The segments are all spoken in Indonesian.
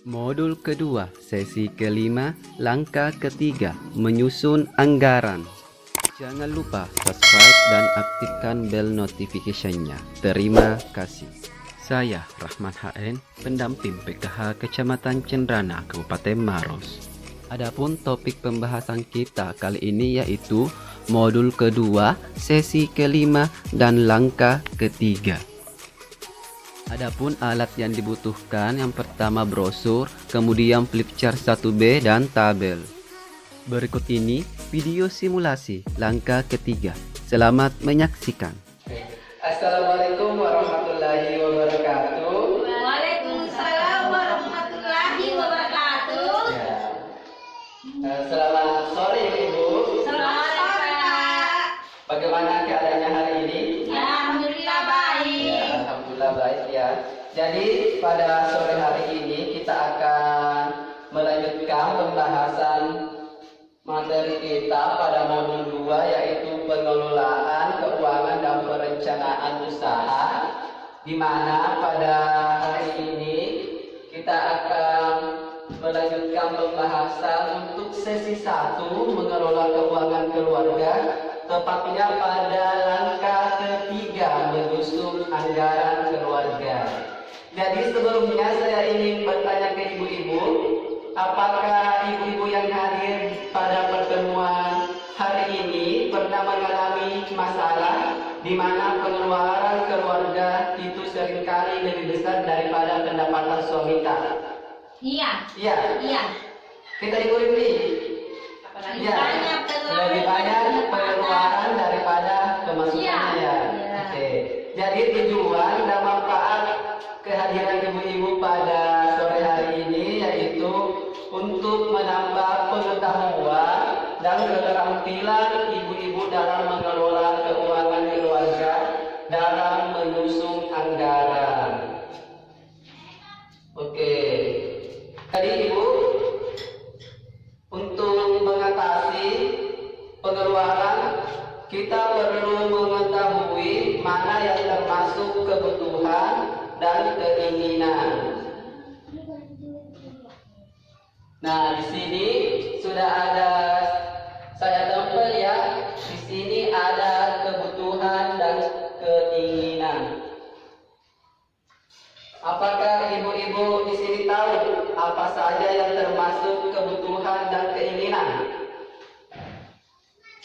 Modul kedua, sesi kelima, langkah ketiga, menyusun anggaran. Jangan lupa subscribe dan aktifkan bel notification-nya. Terima kasih. Saya Rahman HN, pendamping PKH Kecamatan Cendrana, Kabupaten Maros. Adapun topik pembahasan kita kali ini yaitu modul kedua, sesi kelima, dan langkah ketiga. Adapun alat yang dibutuhkan, yang pertama brosur, kemudian flipchart 1B dan tabel. Berikut ini video simulasi langkah ketiga. Selamat menyaksikan. Assalamualaikum warahmatullahi wabarakatuh. Waalaikumsalam warahmatullahi wabarakatuh. Selamat sore Ibu. Selamat sore, Pak. Bagaimana keadaannya hari ini? Ya, alhamdulillah baik. Ya, alhamdulillah baik ya. Jadi pada sore hari ini kita akan melanjutkan pembahasan materi kita pada modul 2 yaitu pengelolaan keuangan dan perencanaan usaha, di mana pada hari ini kita akan melanjutkan pembahasan untuk sesi 1 mengelola keuangan keluarga, tepatnya pada langkah ketiga menyusun anggaran keluarga. Jadi sebelumnya saya ingin bertanya ke ibu-ibu, apakah ibu-ibu yang hadir pada pertemuan hari ini pernah mengalami masalah di mana pengeluaran keluarga itu seringkali lebih besar daripada pendapatan suami kita? Iya. Iya. Iya. Kita ikuti. Apalagi Iya. banyak pengeluaran. Lebih banyak pengeluaran daripada pemasukannya ya. Iya. Oke. Jadi tujuan dan manfaat kehadiran ibu-ibu pada sore hari ini yaitu untuk menambah pengetahuan dan keterampilan ibu-ibu dalam mengelola keuangan keluarga dalam menyusun anggaran. Oke. Jadi Ibu, untuk mengatasi pengeluaran kita perlu mengetahui mana yang termasuk kebutuhan dan keinginan. Nah, di sini sudah ada saya tempel ya. Di sini ada kebutuhan dan keinginan. Apakah ibu-ibu di sini tahu apa saja yang termasuk kebutuhan dan keinginan?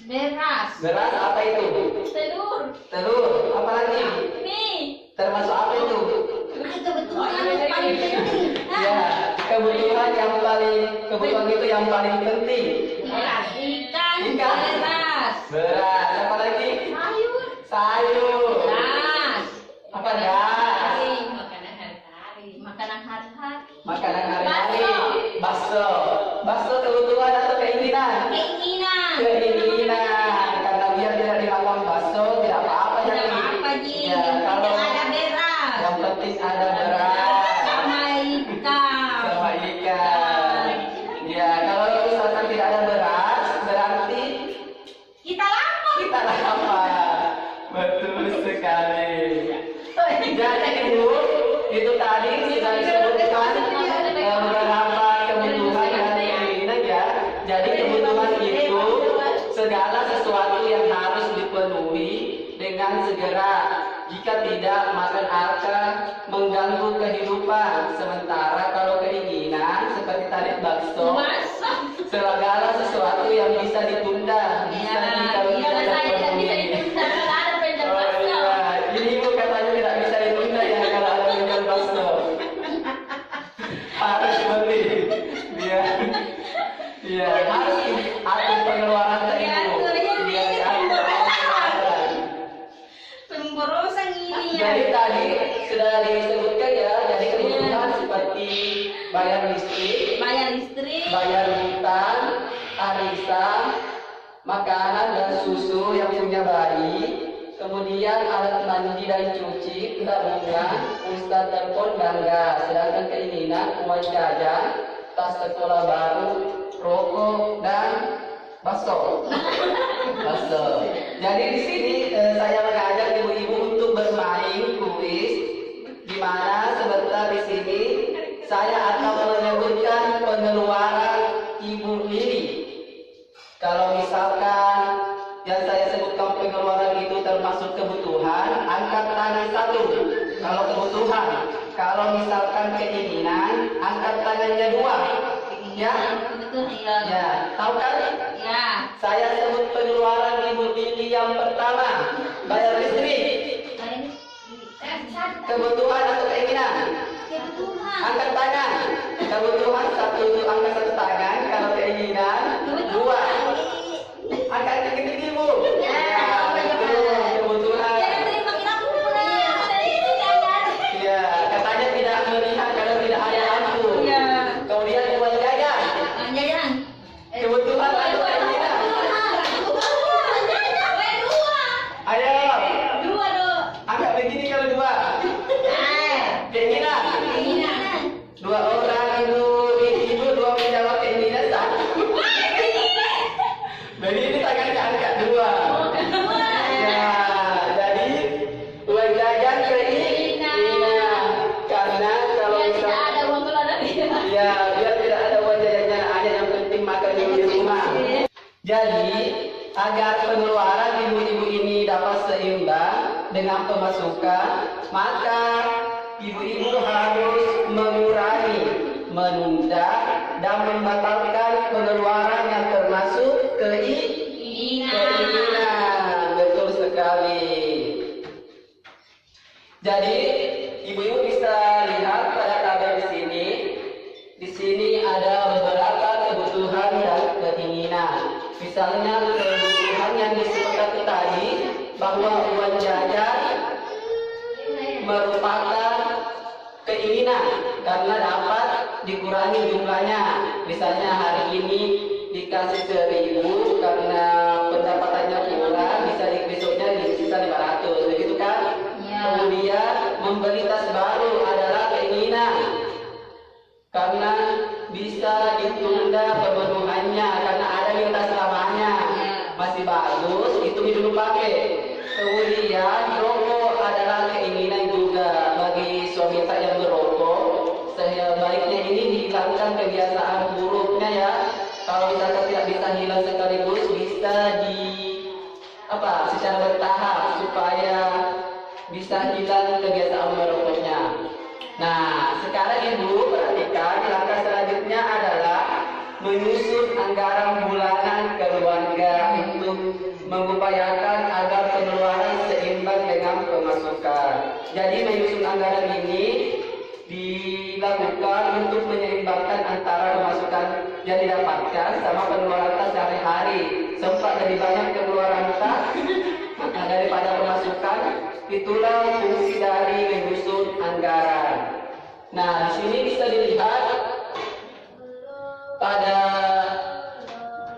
Beras. Beras apa itu? Telur. Telur, apa lagi? Mie. Termasuk apa itu? Kebetulan yang paling penting. Ya, kebutuhan itu yang paling penting. Beras. Ikan. Ikan. Beras. Beras, apa lagi? Sayur. Sayur. Beras. Apa gas? Makanan hari-hari. Makanan hari-hari. Makanan hari-hari. Bakso. Bakso. Bakso kebutuhan atau keinginan? Keinginan. Keinginan. Karena biar tidak dimakan bakso tidak apa-apa Tidak jadi. apa-apa, Ji. Ya, kalau Ada beras. yang penting ada beras Sama ikan. sama ikan. Ya, kalau misalkan tidak ada beras berarti Kita lapar. kita lapar. Betul sekali. Jadi Ibu, itu tadi sudah disebutkan beberapa kebutuhan dan keinginan ya. Jadi kebutuhan itu segala sesuatu yang harus dipenuhi dengan segera. Jika tidak, maka akan mengganggu kehidupan. Sementara kalau keinginan seperti tadi bakso, Masak. segala sesuatu yang bisa ditunda, bisa kalau Iya, tidak saya tidak bisa terpenuhi. ditunda. Ada penjual Oh bakso. iya, ini Ibu katanya tidak bisa ditunda ya kalau ada penjual bakso. Harus beli. Iya. Iya, harus atur pengeluaran tadi Bu. Iya kan? Pemborosan ini ya. Jadi tadi sudah disebutkan ya, jadi kebutuhan seperti bayar listrik, Bayar listrik. bayar hutang, arisan, makanan dan susu yang punya bayi, kemudian alat mandi dan cuci, tabungan, pulsa telepon dan gas. Sedangkan keinginan uang jajan, tas sekolah baru, rokok dan bakso. Bakso. Jadi di sini saya mengajak ibu-ibu untuk bermain kuis, di mana sebentar di sini saya akan menyebutkan pengeluaran Ibu Lili. Kalau misalkan yang saya sebutkan pengeluaran itu termasuk kebutuhan, angkat tangan 1. Kalau kebutuhan, kalau misalkan keinginan, angkat tangannya 2. Ya? Betul ya. Ya, tahu kan? Ya. Saya sebut pengeluaran Ibu Lili yang pertama, bayar listrik. Kebutuhan atau keinginan? Kebutuhan. Angkat tangan. Kebutuhan 1, angkat 1 tangan. Kalau keinginan 2. Angkat tinggi-tinggi Bu. Ya, betul. Kebutuhan. Ya, katanya tidak melihat kalau tidak ada lampu. Kemudian uang jajan. Kebutuhan atau keinginan? Ayo, angkat begini kalau 2. Keinginan. 2 orang ibu 2 menjawab keinginan 1. Begini tangannya angkat 2. Ya, jadi uang jajan keinginan. Karena kalau ya, biar tidak ada uang jajannya aja, yang penting makan di rumah. Jadi agar pengeluaran ibu-ibu ini dapat seimbang dengan pemasukan, maka ibu-ibu harus mengurangi, menunda, dan membatalkan pengeluaran yang termasuk keinginan. Betul sekali. Jadi ibu-ibu bisa lihat pada tabel di sini. Di sini ada beberapa kebutuhan dan keinginan. Misalnya kebutuhan yang disepakati tadi bahwa uang jajan merupakan keinginan karena dapat dikurangi jumlahnya. Misalnya hari ini dikasih 1.000 karena pendapatannya kurang, bisa besoknya disisa 500, begitu kan? Kemudian membeli tas baru adalah keinginan karena bisa ditunda pemenuhannya karena ada yang tas lamanya masih bagus, itu dulu pakai. Kemudian rokok adalah keinginan juga bagi suami yang berrokok. Sebaiknya ini dihilangkan kebiasaan buruknya ya. Kalau misalkan tidak bisa hilang sekaligus, bisa secara bertahap supaya bisa hilang kebiasaan merokoknya. Nah, sekarang ibu perhatikan langkah selanjutnya adalah menyusun anggaran bulanan keluarga untuk mengupayakan agar pengeluaran seimbang dengan pemasukan. Jadi menyusun anggaran ini dilakukan untuk menyeimbangkan antara pemasukan yang didapatkan sama pengeluaran tas sehari-hari. Sempat lebih banyak pengeluaran tas daripada pemasukan, itulah fungsi dari menyusun anggaran. Nah, di sini bisa dilihat pada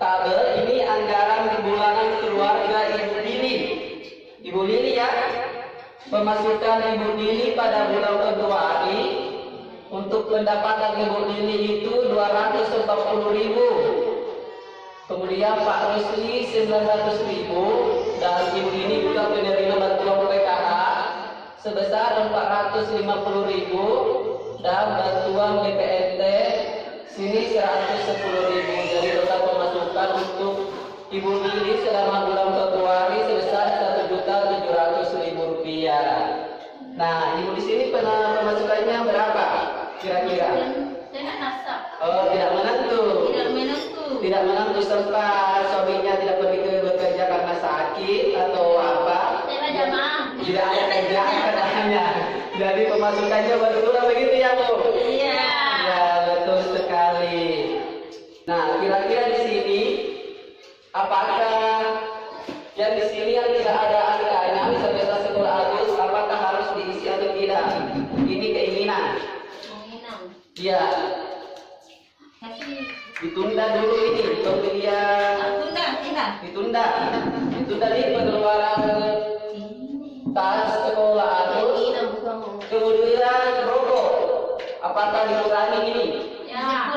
tabel ini anggaran bulanan keluarga Ibu Lili. Ibu Lili ya. Pemasukan Ibu Lili pada bulan Februari untuk pendapatan Ibu Lili itu 240.000. Kemudian Pak Rusli 900.000 dan Ibu ini juga penerima bantuan PKH sebesar 450.000 dan bantuan BPNT sini 110.000. Jadi total pemasukan untuk Ibu Lili selama bulan Februari sebesar 1.700.000 rupiah. Nah, Ibu di sini pemasukannya berapa kira-kira? Oh, tidak menentu. Tidak menentu sempat suaminya tidak pergi bekerja karena sakit atau apa? Tidak ada kerjaan katanya. Jadi pemasukannya berkurang begitu ya Bu? Iya. Ya, betul sekali. Nah, kira-kira di sini apakah yang di sini yang tidak ada angkanya bisa sekolah Agus, apakah harus diisi atau tidak? Ini keinginan. Iya. Ditunda dulu ini pembelian. Ditunda nih pengeluaran tas sekolah Agus. Kemudian rokok. Apakah dikurangi ini? Ya.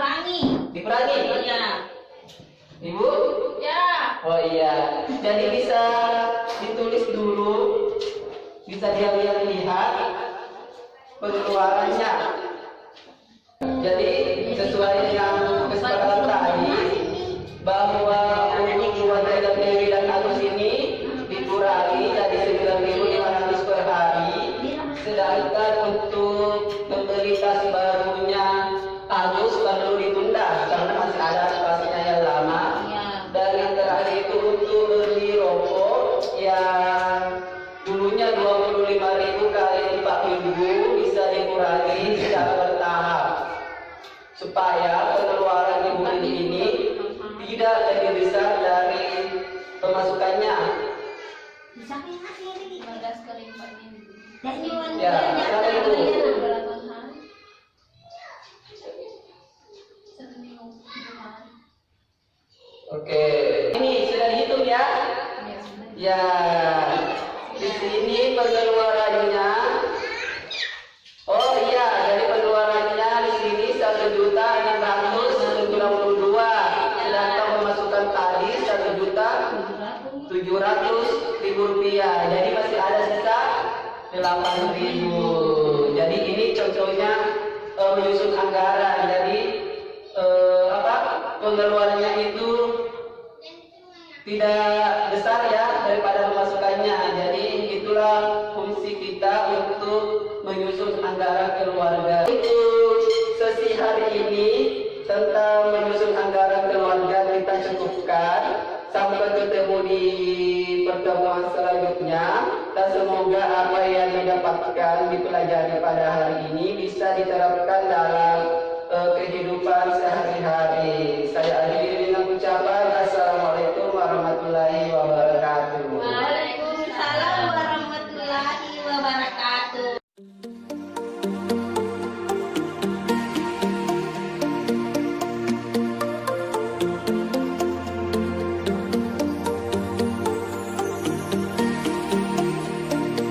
Dikurangi? Ya. Ibu? Ya. Oh iya. Jadi bisa ditulis dulu, bisa dia lihat pengeluarannya. Jadi sesuai dengan kesepakatan tadi bahwa untuk keluarga Dewi dan Agus ini dikurangi dari 9.500 per hari, sedangkan untuk membeli tas barunya Agus perlu ditunda karena masih ada spasinya yang lama. Dan yang terakhir itu untuk beli rokok yang dulunya 25.000 kali 4.000 bisa dikurangi secara bertahap supaya pengeluaran ibu ini tidak lebih besar dari pemasukannya. Ya, sekarang itu. Oke, ini sudah dihitung ya? Ya, di sini pengeluarannya. Oh iya, dari pengeluarannya di sini 1.692.000, sedangkan pemasukan tadi 1.700.000 rupiah. Jadi masih ada sisa 8.000. Jadi ini contohnya menyusun anggaran. Jadi pengeluarannya itu tidak besar ya daripada pemasukannya. Jadi itulah fungsi kita untuk menyusun anggaran keluarga. Untuk sesi hari ini tentang menyusun anggaran keluarga kita cukupkan. Sampai ketemu di pertemuan selanjutnya. Dan semoga apa yang didapatkan dipelajari pada hari ini bisa diterapkan dalam